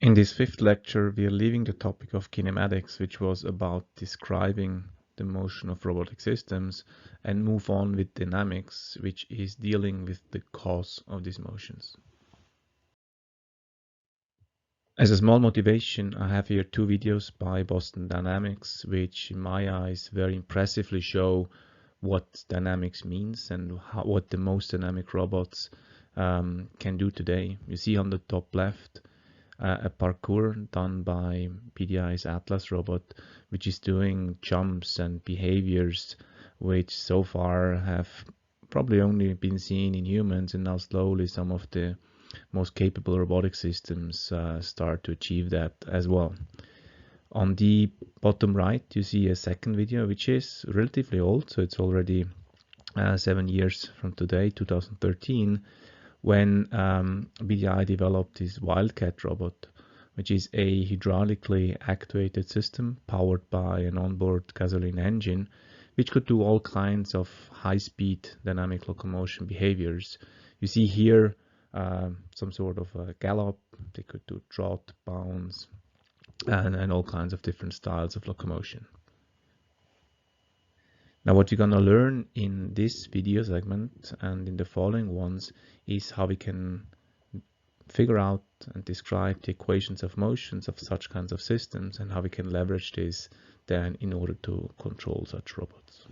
In this fifth lecture, we are leaving the topic of kinematics, which was about describing the motion of robotic systems, and move on with dynamics, which is dealing with the cause of these motions. As a small motivation, I have here two videos by Boston Dynamics, which in my eyes very impressively show what dynamics means and what the most dynamic robots can do today. You see on the top left a parkour done by PDI's Atlas robot, which is doing jumps and behaviors which so far have probably only been seen in humans, and now slowly some of the most capable robotic systems start to achieve that as well. On the bottom right, you see a second video, which is relatively old, so it's already 7 years from today, 2013, when BDI developed this Wildcat robot, which is a hydraulically actuated system powered by an onboard gasoline engine, which could do all kinds of high-speed dynamic locomotion behaviors. You see here some sort of a gallop. They could do trot, bounce, and all kinds of different styles of locomotion. Now what you're gonna learn in this video segment and in the following ones is how we can figure out and describe the equations of motions of such kinds of systems, and how we can leverage this then in order to control such robots.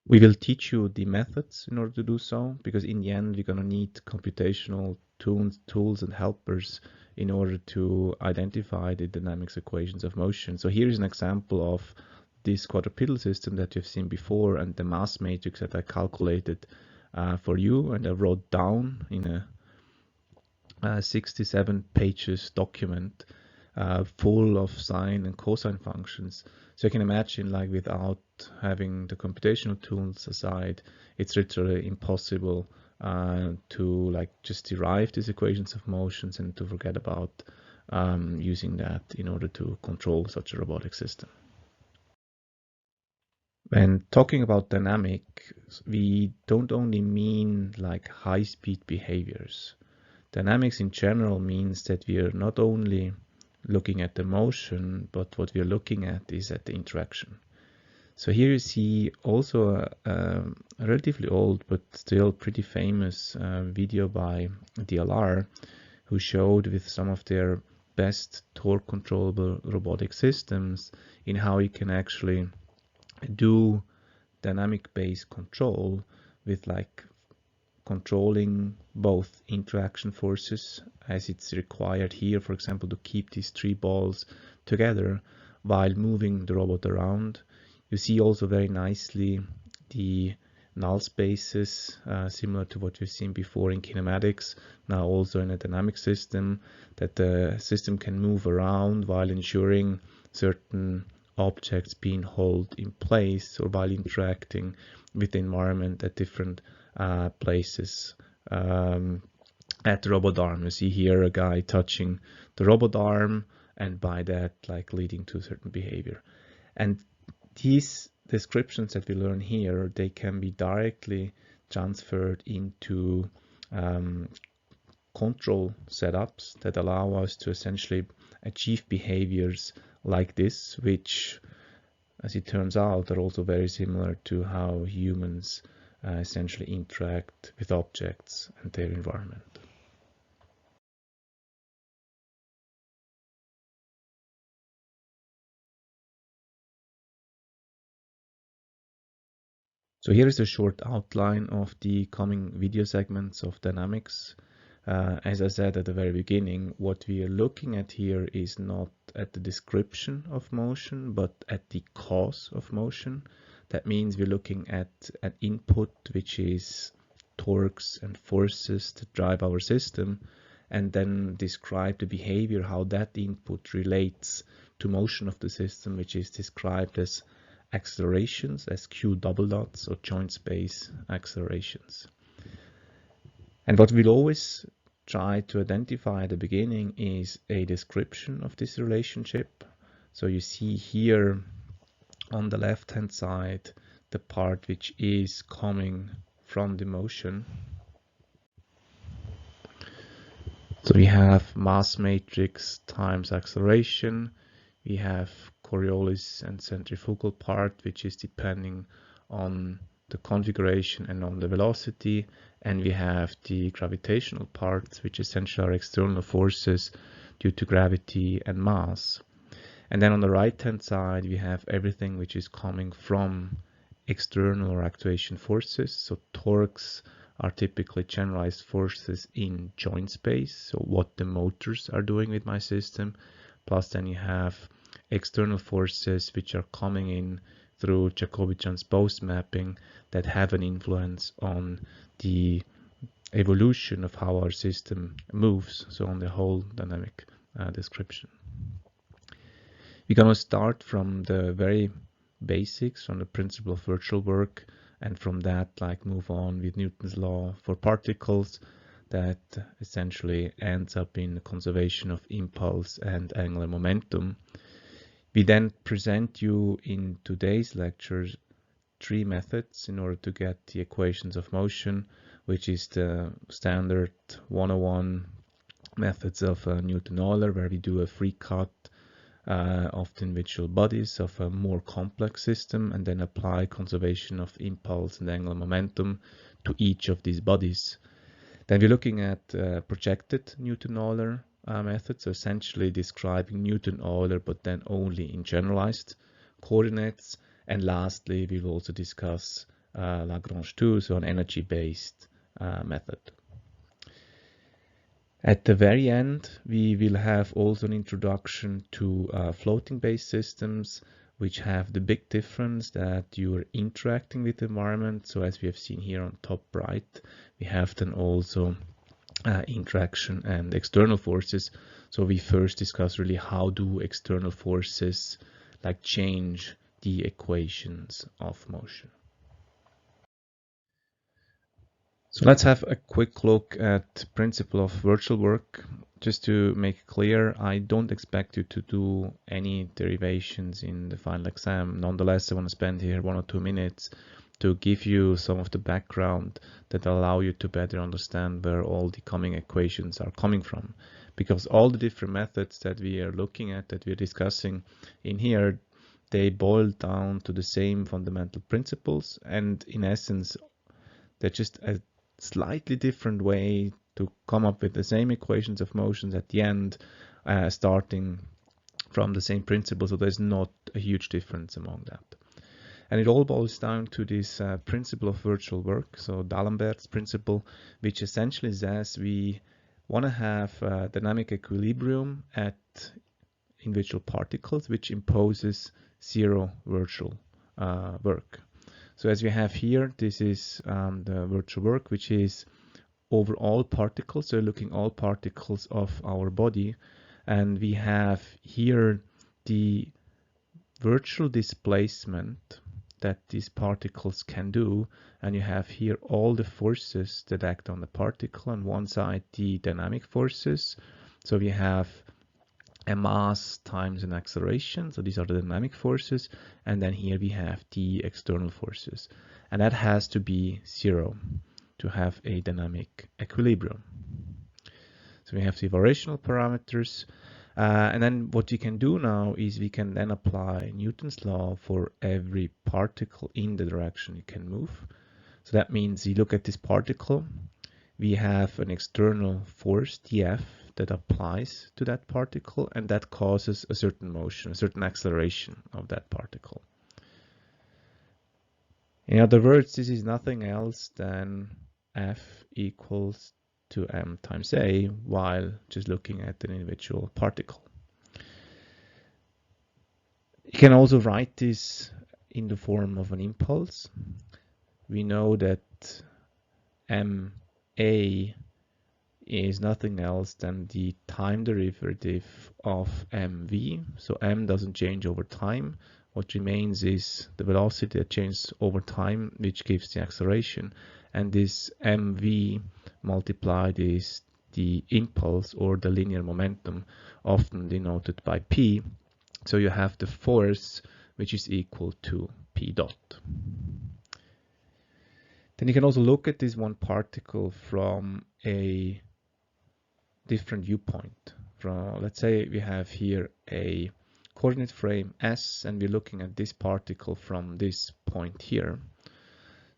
We will teach you the methods in order to do so, because in the end we're going to need computational tools and helpers in order to identify the dynamics equations of motion. So here is an example of this quadrupedal system that you've seen before, and the mass matrix that I calculated for you and I wrote down in a 67 pages document full of sine and cosine functions. So you can imagine, like, without having the computational tools aside, it's literally impossible to like just derive these equations of motions and to forget about using that in order to control such a robotic system. When talking about dynamic, we don't only mean like high-speed behaviors. Dynamics in general means that we are not only looking at the motion, but what we are looking at is at the interaction. So here you see also a relatively old but still pretty famous video by DLR, who showed with some of their best torque controllable robotic systems in how you can actually do dynamic based control with like controlling both interaction forces, as it's required here, for example, to keep these three balls together while moving the robot around. You see also very nicely the null spaces, similar to what we've seen before in kinematics, now also in a dynamic system, that the system can move around while ensuring certain objects being held in place, or while interacting with the environment at different places at the robot arm. You see here a guy touching the robot arm, and by that like leading to certain behavior. And these descriptions that we learn here, they can be directly transferred into control setups that allow us to essentially achieve behaviors like this, which, as it turns out, are also very similar to how humans essentially interact with objects and their environment. So here is a short outline of the coming video segments of dynamics. As I said at the very beginning, what we are looking at here is not at the description of motion, but at the cause of motion. That means we're looking at an input, which is torques and forces that drive our system, and then describe the behavior, how that input relates to motion of the system, which is described as accelerations, as Q double dots, or joint space accelerations. And what we'll always try to identify at the beginning is a description of this relationship. So you see here on the left hand side the part which is coming from the motion. So we have mass matrix times acceleration. We have Coriolis and centrifugal part, which is depending on the configuration and on the velocity. And we have the gravitational parts, which essentially are external forces due to gravity and mass. And then on the right-hand side, we have everything which is coming from external or actuation forces. So torques are typically generalized forces in joint space, so what the motors are doing with my system. Plus then you have external forces which are coming in through Jacobi transpose mapping that have an influence on the evolution of how our system moves, so on the whole dynamic description. We're going to start from the very basics, from the principle of virtual work, and from that move on with Newton's law for particles that essentially ends up in conservation of impulse and angular momentum. We then present you in today's lectures 3 methods in order to get the equations of motion, which is the standard 101 methods of Newton-Euler, where we do a free cut of the individual bodies of a more complex system and then apply conservation of impulse and angular momentum to each of these bodies. Then we're looking at projected Newton-Euler method, so essentially describing Newton-Euler but then only in generalized coordinates. And lastly, we will also discuss Lagrange 2, so an energy-based method. At the very end, we will have also an introduction to floating-based systems, which have the big difference that you are interacting with the environment. So as we have seen here on top right, we have then also interaction and external forces. So we first discuss really how do external forces change the equations of motion. So let's have a quick look at principle of virtual work. Just to make it clear, I don't expect you to do any derivations in the final exam. Nonetheless, I want to spend here 1 or 2 minutes to give you some of the background that allow you to better understand where all the coming equations are coming from. Because all the different methods that we are looking at, that we're discussing in here, they boil down to the same fundamental principles, and in essence, they're just a slightly different way to come up with the same equations of motions at the end, starting from the same principle, so there's not a huge difference among that. And it all boils down to this principle of virtual work, so D'Alembert's principle, which essentially says we want to have dynamic equilibrium at individual particles, which imposes zero virtual work. So as we have here, this is the virtual work, which is over all particles, so looking all particles of our body. And we have here the virtual displacement that these particles can do. And you have here all the forces that act on the particle. On one side, the dynamic forces. So we have a mass times an acceleration, so these are the dynamic forces, and then here we have the external forces, and that has to be zero to have a dynamic equilibrium. So we have the variational parameters, and then what we can do now is we can then apply Newton's law for every particle in the direction it can move. So that means you look at this particle, we have an external force, dF, that applies to that particle, and that causes a certain motion, a certain acceleration of that particle. In other words, this is nothing else than F equals to m times a, while just looking at an individual particle. You can also write this in the form of an impulse. We know that ma is nothing else than the time derivative of mv. So m doesn't change over time. What remains is the velocity that changes over time, which gives the acceleration. And this mv multiplied is the impulse or the linear momentum, often denoted by p. So you have the force, which is equal to p dot. Then you can also look at this one particle from a different viewpoint. Let's say we have here a coordinate frame S, and we're looking at this particle from this point here.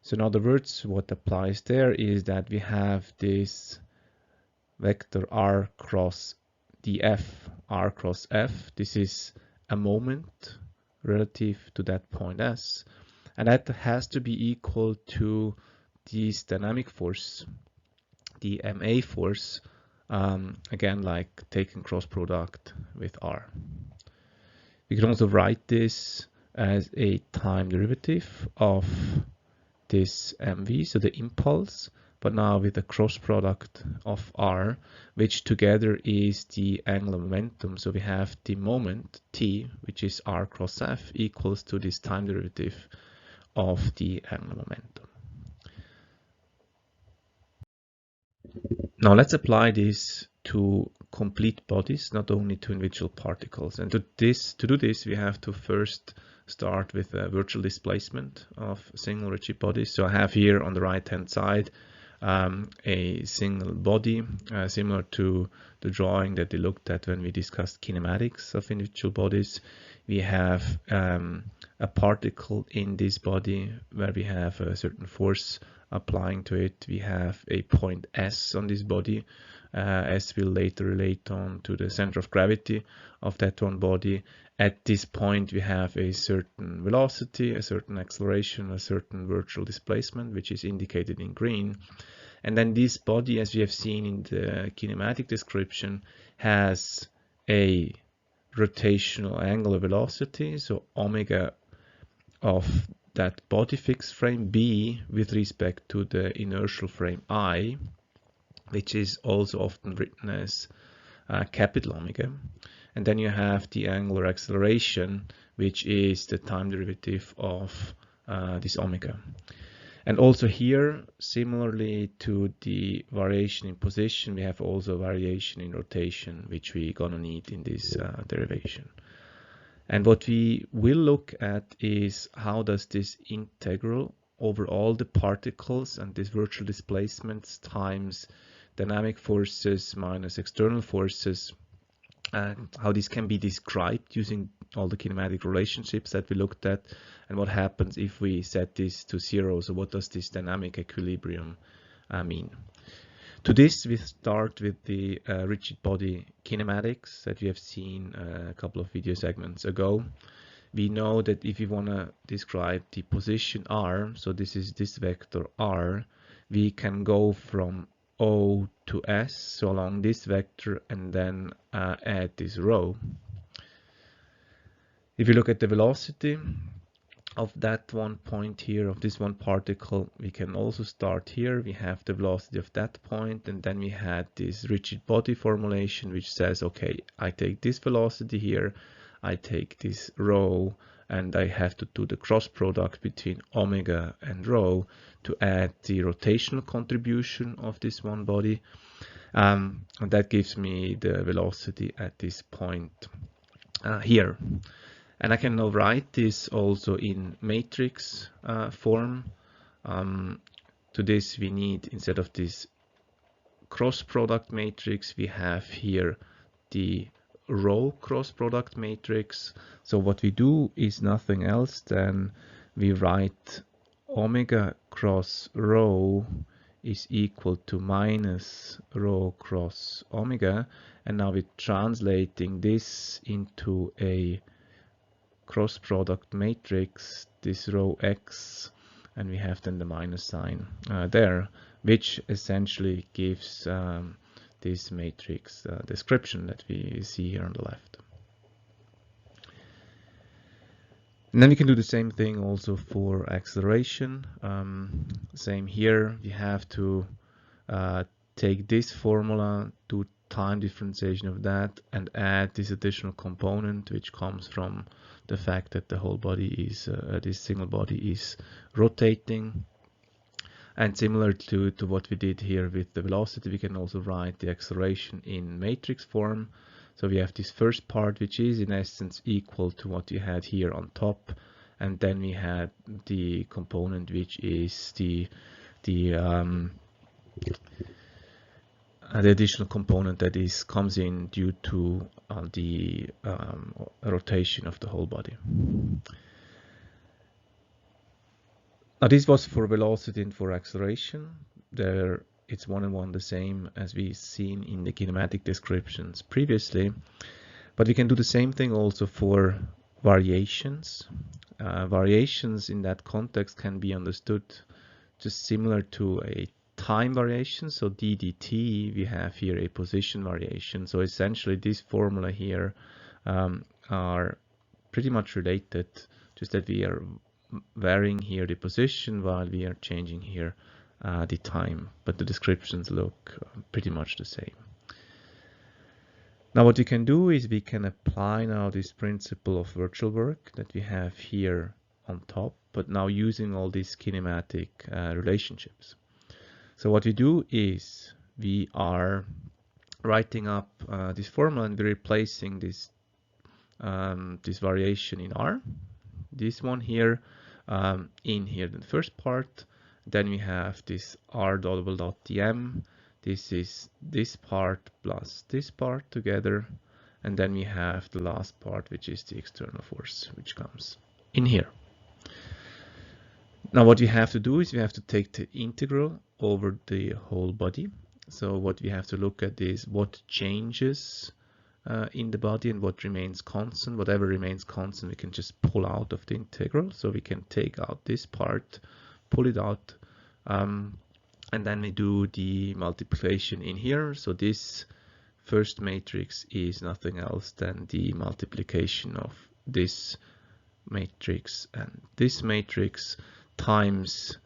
So in other words, what applies there is that we have this vector r cross df, r cross f. This is a moment relative to that point S, and that has to be equal to this dynamic force, the ma force, again, like taking cross product with r. We can also write this as a time derivative of this mv, so the impulse, but now with a cross product of r, which together is the angular momentum. So we have the moment t, which is r cross f, equals to this time derivative of the angular momentum. Now let's apply this to complete bodies, not only to individual particles. And to do this, we have to first start with a virtual displacement of single rigid bodies. So I have here on the right hand side a single body, similar to the drawing that we looked at when we discussed kinematics of individual bodies. We have a particle in this body where we have a certain force applying to it. We have a point S on this body. S will later relate on to the center of gravity of that one body. At this point, we have a certain velocity, a certain acceleration, a certain virtual displacement, which is indicated in green. And then this body, as we have seen in the kinematic description, has a rotational angular velocity, so omega of that body fixed frame B with respect to the inertial frame I, which is also often written as capital omega. And then you have the angular acceleration, which is the time derivative of this omega. And also here, similarly to the variation in position, we have also variation in rotation, which we're gonna need in this derivation. And what we will look at is how does this integral over all the particles and these virtual displacements times dynamic forces minus external forces, and how this can be described using all the kinematic relationships that we looked at, and what happens if we set this to 0. So what does this dynamic equilibrium mean? To this, we start with the rigid body kinematics that we have seen a couple of video segments ago. We know that if we want to describe the position r, so this is this vector r, we can go from O to S, so along this vector, and then add this rho. If you look at the velocity of that one point here, of this one particle, we can also start here. We have the velocity of that point, and then we had this rigid body formulation, which says, okay, I take this velocity here, I take this rho, and I have to do the cross product between omega and rho to add the rotational contribution of this one body. And that gives me the velocity at this point here. And I can now write this also in matrix form. To this we need, instead of this cross product matrix, we have here the rho cross product matrix. So what we do is nothing else than we write omega cross rho is equal to minus rho cross omega, and now we're translating this into a cross product matrix, this rho x, and we have then the minus sign there, which essentially gives this matrix description that we see here on the left. And then we can do the same thing also for acceleration. Same here, we have to take this formula, do time differentiation of that, and add this additional component, which comes from the fact that the whole body is, this single body is rotating. And similar to what we did here with the velocity, we can also write the acceleration in matrix form. So we have this first part, which is in essence equal to what you had here on top. And then we had the component, which is the the additional component that comes in due to the rotation of the whole body. Now this was for velocity and for acceleration. There it's one-on-one the same as we've seen in the kinematic descriptions previously, but we can do the same thing also for variations. Variations in that context can be understood just similar to a time variation. So ddt, we have here a position variation. So essentially this formula here are pretty much related, just that we are varying here the position while we are changing here the time, but the descriptions look pretty much the same. Now what we can do is we can apply now this principle of virtual work that we have here on top, but now using all these kinematic relationships. So what we do is we are writing up this formula and we're replacing this this variation in R, this one here in here the first part. Then we have this R double dot dm. This is this part plus this part together, and then we have the last part, which is the external force, which comes in here. Now what we have to do is we have to take the integral over the whole body. So what we have to look at is what changes in the body and what remains constant. Whatever remains constant we can just pull out of the integral. So we can take out this part, pull it out, and then we do the multiplication in here. So this first matrix is nothing else than the multiplication of this matrix and this matrix times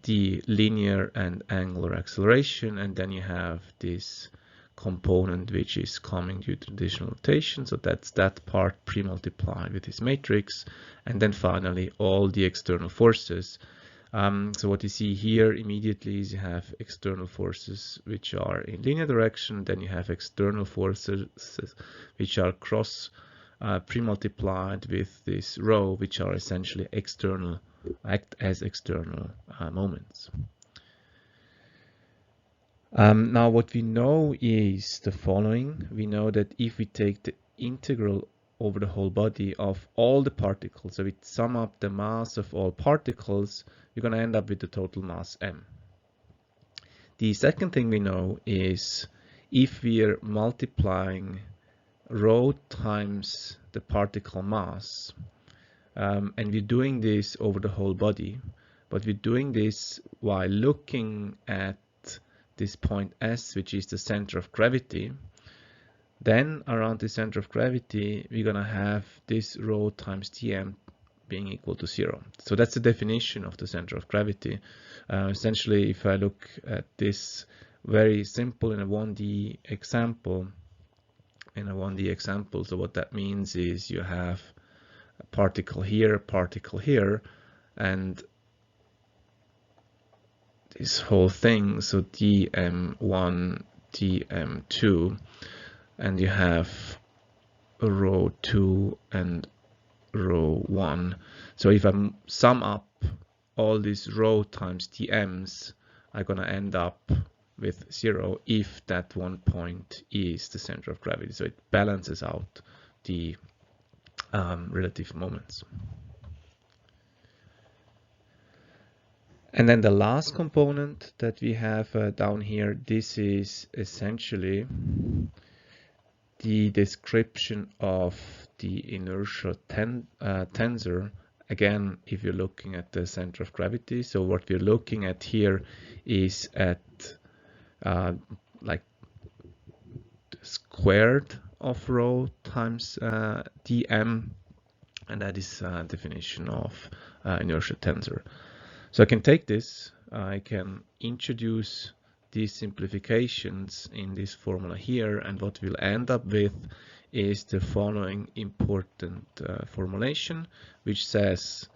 the linear and angular acceleration, and then you have this component which is coming due to additional rotation. So that's that part pre-multiplied with this matrix, and then finally all the external forces. So what you see here immediately is you have external forces which are in linear direction, then you have external forces which are cross pre-multiplied with this rho, which are essentially external, act as external moments. Now what we know is the following. We know that if we take the integral over the whole body of all the particles, so we sum up the mass of all particles, we're going to end up with the total mass m. The second thing we know is if we are multiplying rho times the particle mass, and we're doing this over the whole body, but we're doing this while looking at this point S, which is the center of gravity, then around the center of gravity we're going to have this rho times dm being equal to 0. So that's the definition of the center of gravity. Essentially, if I look at this very simple in a 1D example, so what that means is you have a particle here, and this whole thing, so dm1, dm2, and you have rho 2 and rho 1. So if I sum up all these rho times dm's, I'm going to end up with 0 if that one point is the center of gravity. So it balances out the relative moments. And then the last component that we have down here, this is essentially the description of the inertia tensor. Again, if you're looking at the center of gravity, so what we're looking at here is at like the squared of rho times dm, and that is definition of inertia tensor. So I can take this, I can introduce these simplifications in this formula here, and what we'll end up with is the following important formulation, which says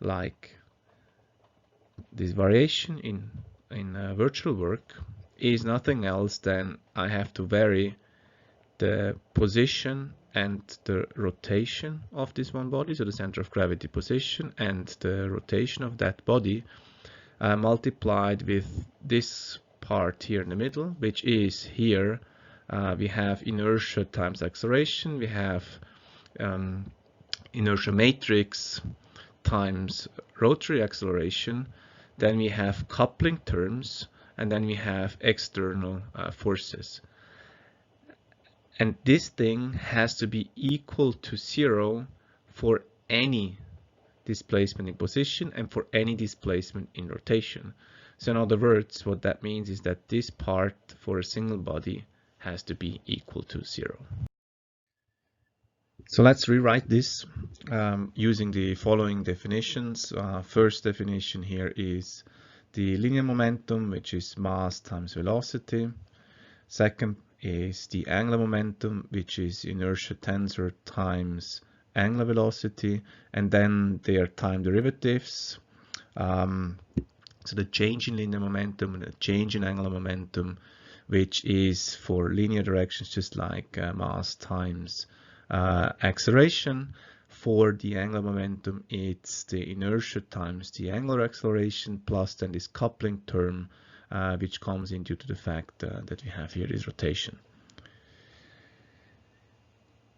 like this variation in virtual work is nothing else than I have to vary the position and the rotation of this one body, so the center of gravity position and the rotation of that body, multiplied with this part here in the middle, which is here we have inertia times acceleration, we have inertia matrix times rotary acceleration, then we have coupling terms, and then we have external forces. And this thing has to be equal to 0 for any displacement in position and for any displacement in rotation. So in other words, what that means is that this part for a single body has to be equal to 0. So let's rewrite this using the following definitions. First definition here is the linear momentum, which is mass times velocity. Second is the angular momentum, which is inertia tensor times angular velocity, and then their time derivatives. So the change in linear momentum and the change in angular momentum, which is for linear directions just like mass times acceleration. For the angular momentum, it's the inertia times the angular acceleration plus then this coupling term, which comes in due to the fact that we have here this rotation.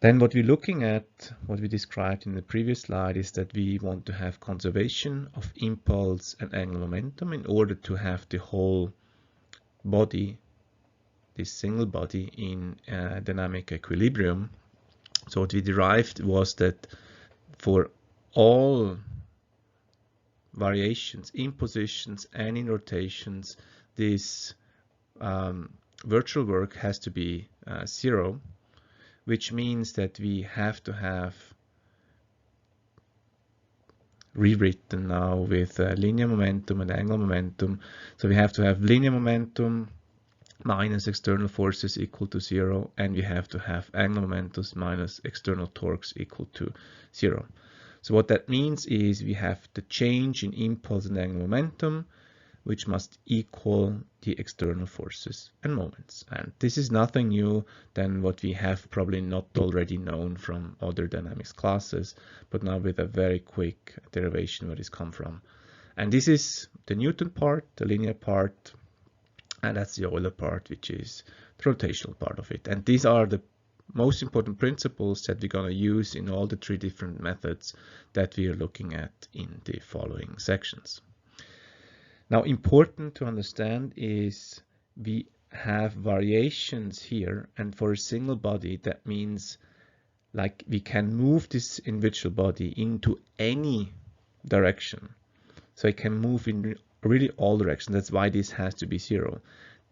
Then what we're looking at, what we described in the previous slide, is that we want to have conservation of impulse and angular momentum in order to have the whole body, this single body, in dynamic equilibrium. So what we derived was that for all variations in positions and in rotations, this virtual work has to be 0, which means that we have to have rewritten now with linear momentum and angular momentum. So we have to have linear momentum minus external forces equal to 0, and we have to have angular momentums minus external torques equal to 0. So what that means is we have the change in impulse and angular momentum, which must equal the external forces and moments. And this is nothing new than what we have probably not already known from other dynamics classes, but now with a very quick derivation where this come from. And this is the Newton part, the linear part, and that's the Euler part, which is the rotational part of it. And these are the most important principles that we're going to use in all the 3 different methods that we are looking at in the following sections. Now, important to understand is we have variations here, and for a single body, that means like we can move this individual body into any direction. So it can move in really all directions. That's why this has to be 0.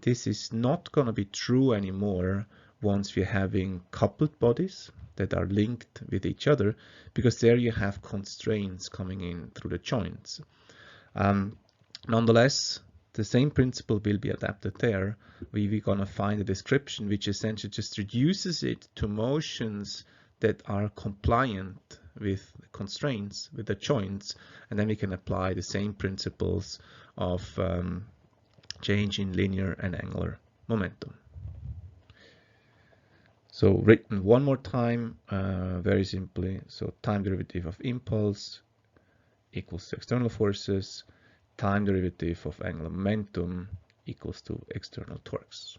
This is not going to be true anymore once we're having coupled bodies that are linked with each other, because there you have constraints coming in through the joints. Nonetheless, the same principle will be adapted there. We're going to find a description which essentially just reduces it to motions that are compliant with the constraints, with the joints, and then we can apply the same principles of change in linear and angular momentum. So written one more time, very simply, so time derivative of impulse equals to external forces, time derivative of angular momentum equals to external torques.